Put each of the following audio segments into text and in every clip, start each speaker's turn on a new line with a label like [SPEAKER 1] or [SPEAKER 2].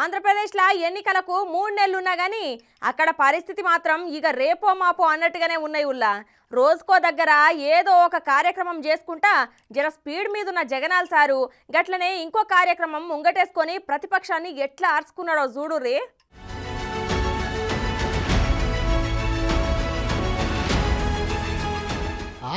[SPEAKER 1] ఆంధ్రప్రదేశ్లో ఎన్నికలకు 3 నెలలున్నా కానీ అక్కడ పరిస్థితి మాత్రం ఇక రేపో మాపో అన్నట్టుగానే ఉన్నాయి. రోజుకో దగ్గర ఏదో ఒక కార్యక్రమం చేసుకుంటా జర స్పీడ్ మీద ఉన్న జగనాల్ సారు గట్లనే ఇంకో కార్యక్రమం ముంగటేసుకొని ప్రతిపక్షాన్ని ఎట్లా ఆర్చుకున్నాడో చూడుర్రి.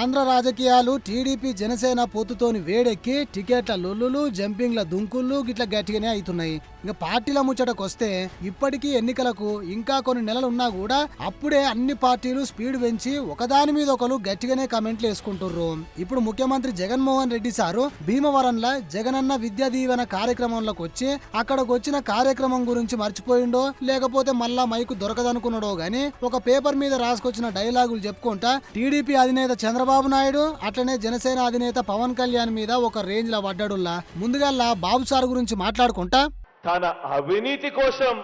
[SPEAKER 2] ఆంధ్ర రాజకీయాలు టీడీపీ జనసేన పొత్తుతోని వేడెక్కి టికెట్ల లొల్లులు జంపింగ్ల దుంకుళ్ళు గిట్ల గట్టిగానే అవుతున్నాయి. ఇంకా పార్టీల ముచ్చటకొస్తే ఇప్పటికీ ఎన్నికలకు ఇంకా కొన్ని నెలలున్నా కూడా అప్పుడే అన్ని పార్టీలు స్పీడ్ పెంచి ఒకదాని మీద ఒకరు గట్టిగానే కమెంట్లు వేసుకుంటుర్రు. ఇప్పుడు ముఖ్యమంత్రి జగన్మోహన్ రెడ్డి సారు భీమవరంలో జగనన్న విద్యా దీవెన కార్యక్రమంలోకి వచ్చి అక్కడికి వచ్చిన కార్యక్రమం గురించి మర్చిపోయిండో లేకపోతే మళ్ళా మైకు దొరకదనుకున్నాడో గాని ఒక పేపర్ మీద రాసుకొచ్చిన డైలాగులు చెప్పుకుంటా టీడీపీ అధినేత చంద్రబాబు నాయుడు అట్లనే జనసేన అధినేత పవన్ కళ్యాణ్ మీద ఒక రేంజ్ లా పడ్డాడుల్లా. ముందుగా బాబు సార్ గురించి మాట్లాడుకుంటా
[SPEAKER 3] తన అవినీతి కోసం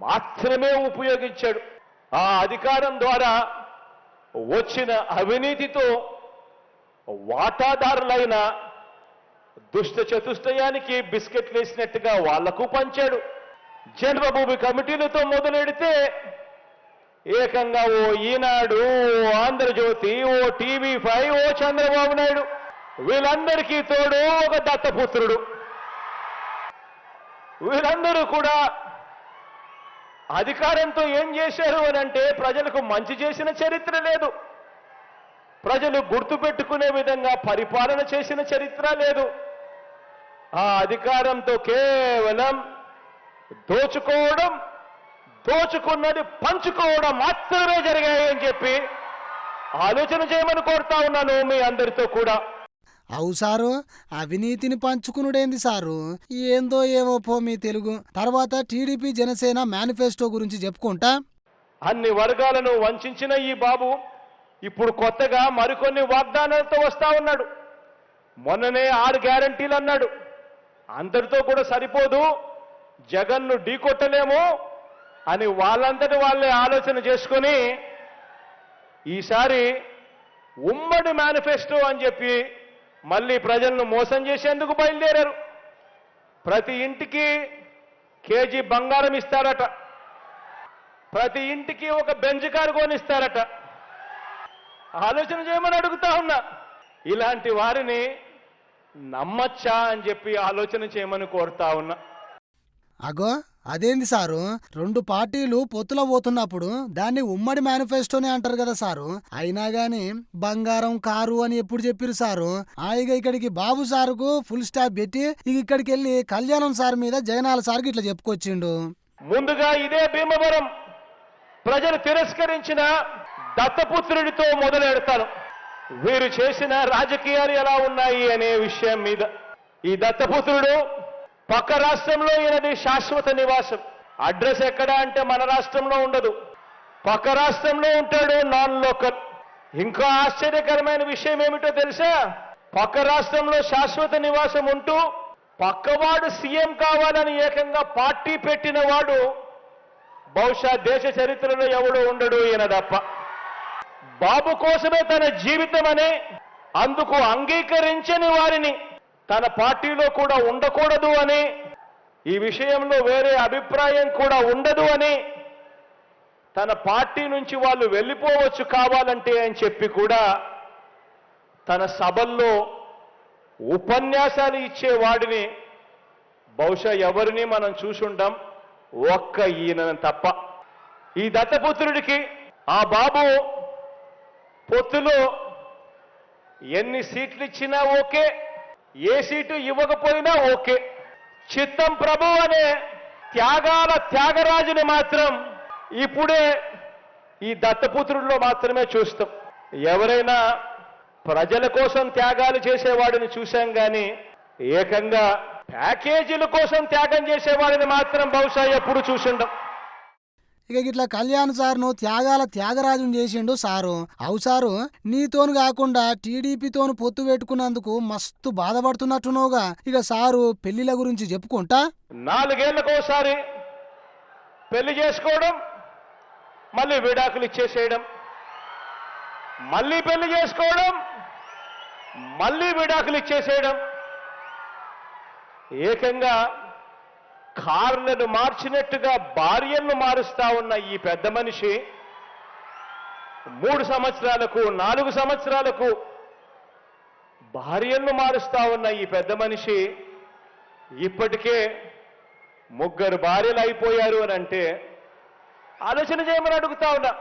[SPEAKER 3] మాత్రమే ఉపయోగించాడు. ఆ అధికారం ద్వారా వచ్చిన అవినీతితో వాటాదారులైన దుష్ట చతుష్టయానికి బిస్కెట్లు వేసినట్టుగా వాళ్లకు పంచాడు. జన్మభూమి కమిటీలతో మొదలెడితే ఏకంగా ఓ ఈనాడు, ఓ ఆంధ్రజ్యోతి, ఓ టీవీ5, ఓ చంద్రబాబు నాయుడు, వీళ్ళందరికీ తోడు ఒక దత్తపుత్రుడు. వీళ్ళందరూ కూడా అధికారంతో ఏం చేశారు అని అంటే ప్రజలకు మంచి చేసిన చరిత్ర లేదు, ప్రజలు గుర్తుపెట్టుకునే విధంగా పరిపాలన చేసిన చరిత్ర లేదు. ఆ అధికారంతో కేవలం దోచుకోవడం, దోచుకున్నది పంచుకోవడం మాత్రమే జరిగాయి అని చెప్పి ఆలోచన చేయమని కోరుతా ఉన్నాను మీ అందరితో కూడా.
[SPEAKER 2] అవు సారు, అవినీతిని పంచుకునుడేంది సారు, ఏందో ఏమో పో మీ తెలుగు. తర్వాత టీడీపీ జనసేన మేనిఫెస్టో గురించి చెప్పుకుంటా
[SPEAKER 3] అన్ని వర్గాలను వంచిన ఈ బాబు ఇప్పుడు కొత్తగా మరికొన్ని వాగ్దానాలతో వస్తా ఉన్నాడు. మొన్ననే 6 గ్యారంటీలు అన్నాడు. అందరితో కూడా సరిపోదు, జగన్ను ఢీకొట్టలేము అని వాళ్ళంతటి వాళ్ళే ఆలోచన చేసుకొని ఈసారి ఉమ్మడి మేనిఫెస్టో అని చెప్పి మళ్ళీ ప్రజలను మోసం చేసేందుకు బయలుదేరారు. ప్రతి ఇంటికి కేజీ బంగారం ఇస్తారట, ప్రతి ఇంటికి ఒక బెంజ్ కారు కొనిస్తారట. ఆలోచన చేయమని అడుగుతా ఉన్నా. ఇలాంటి వారిని నమ్మచ్చా అని చెప్పి ఆలోచన చేయమని కోరుతా ఉన్నా.
[SPEAKER 2] అగో అదేంది సారు, 2 పార్టీలు పొత్తులో పోతున్నప్పుడు దాన్ని ఉమ్మడి మేనిఫెస్టోనే అంటారు కదా సారు. అయినా గాని బంగారం కారు అని ఎప్పుడు చెప్పిరు సారు. ఇక ఇక్కడికి బాబు సారుకు ఫుల్ స్టాప్ పెట్టి ఇక్కడికి వెళ్ళి కళ్యాణం సార్ మీద జగనాల సార్కి ఇట్లా చెప్పుకొచ్చిండు.
[SPEAKER 3] ముందుగా ఇదే భీమవరం ప్రజలు తిరస్కరించిన దత్తపుత్రుడితో మొదలెడతాను. వీరు చేసిన రాజకీయాలు ఎలా ఉన్నాయి అనే విషయం మీద. ఈ దత్తపుత్రుడు పక్క రాష్ట్రంలో ఈయనది శాశ్వత నివాసం. అడ్రస్ ఎక్కడ అంటే మన రాష్ట్రంలో ఉండదు, పక్క రాష్ట్రంలో ఉంటాడు, నాన్ లోకల్. ఇంకా ఆశ్చర్యకరమైన విషయం ఏమిటో తెలుసా? పక్క రాష్ట్రంలో శాశ్వత నివాసం ఉంటూ పక్కవాడు సీఎం కావాలని ఏకంగా పార్టీ పెట్టిన వాడు బహుశా దేశ చరిత్రలో ఎవడో ఉండడు ఈయన తప్ప. బాబు కోసమే తన జీవితం అని అందుకు అంగీకరించని వారిని తన పార్టీలో కూడా ఉండకూడదు అని, ఈ విషయంలో వేరే అభిప్రాయం కూడా ఉండదు అని, తన పార్టీ నుంచి వాళ్ళు వెళ్ళిపోవచ్చు కావాలంటే అని చెప్పి కూడా తన సభల్లో ఉపన్యాసాలు ఇచ్చే వాడిని బహుశా ఎవరిని మనం చూసుంటాం, ఒక్క ఈయన తప్ప. ఈ దత్తపుత్రుడికి ఆ బాబు పొత్తులో ఎన్ని సీట్లు ఇచ్చినా ఓకే, ఏ సీటు ఇవ్వకపోయినా ఓకే. చిత్తం ప్రభు అనే త్యాగాల త్యాగరాజుని మాత్రం ఇప్పుడే ఈ దత్తపుత్రుడిలో మాత్రమే చూస్తాం. ఎవరైనా ప్రజల కోసం త్యాగాలు చేసేవాడిని చూశాం కానీ ఏకంగా ప్యాకేజీల కోసం త్యాగం చేసేవాడిని మాత్రం బహుశా ఎప్పుడు చూసిండం.
[SPEAKER 2] ఇక ఇట్లా కళ్యాణ్ సార్ను త్యాగాల త్యాగరాజును చేసిండు సారు. అవు సారు, నీతోను కాకుండా టీడీపీతోను పొత్తు పెట్టుకున్నందుకు మస్తు బాధపడుతున్నట్టునోగా. ఇక సారు పెళ్లిల గురించి చెప్పుకుంటా
[SPEAKER 3] 4 ఏళ్లకోసారి పెళ్లి చేసుకోవడం, మళ్ళీ విడాకులు ఇచ్చేసేయడం, మళ్ళీ పెళ్లి చేసుకోవడం, మళ్ళీ విడాకులు ఇచ్చేసేయడం. ఏకంగా కార్లను మార్చినట్టుగా భార్యలను మారుస్తా ఉన్న ఈ పెద్ద మనిషి 3 సంవత్సరాలకు 4 సంవత్సరాలకు భార్యలను మారుస్తా ఉన్న ఈ పెద్ద మనిషి ఇప్పటికే 3 భార్యలు అయిపోయారు అని అంటే ఆలోచన చేయమని అడుగుతా ఉన్నా.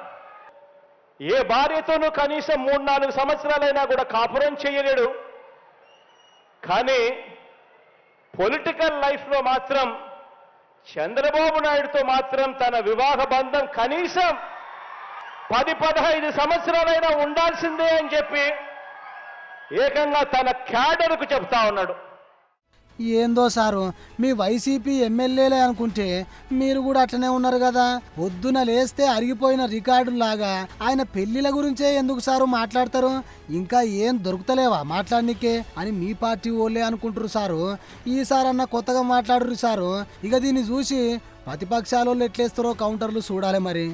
[SPEAKER 3] ఏ భార్యతోనూ కనీసం 3-4 సంవత్సరాలైనా కూడా కాపురం చేయలేడు. కానీ పొలిటికల్ లైఫ్లో మాత్రం చంద్రబాబు నాయుడుతో మాత్రం తన వివాహ బంధం కనీసం 10-15 సంవత్సరాలైనా ఉండాల్సిందే అని చెప్పి ఏకంగా తన క్యాడర్కు చెప్తా ఉన్నాడు.
[SPEAKER 2] ఏందో సారు, మీ వైసీపీ ఎమ్మెల్యేలే అనుకుంటే మీరు కూడా అట్లనే ఉన్నారు కదా. పొద్దున లేస్తే అరిగిపోయిన రికార్డులాగా ఆయన పెళ్లిల గురించే ఎందుకు సారు మాట్లాడతారు? ఇంకా ఏం దొరుకుతలేవా మాట్లాడనికే అని మీ పార్టీ వాళ్ళే అనుకుంటారు సారు. ఈసారన్నా కొత్తగా మాట్లాడరు సారు. ఇక దీన్ని చూసి ప్రతిపక్షాలు ఎట్లేస్తారో కౌంటర్లు చూడాలి మరి.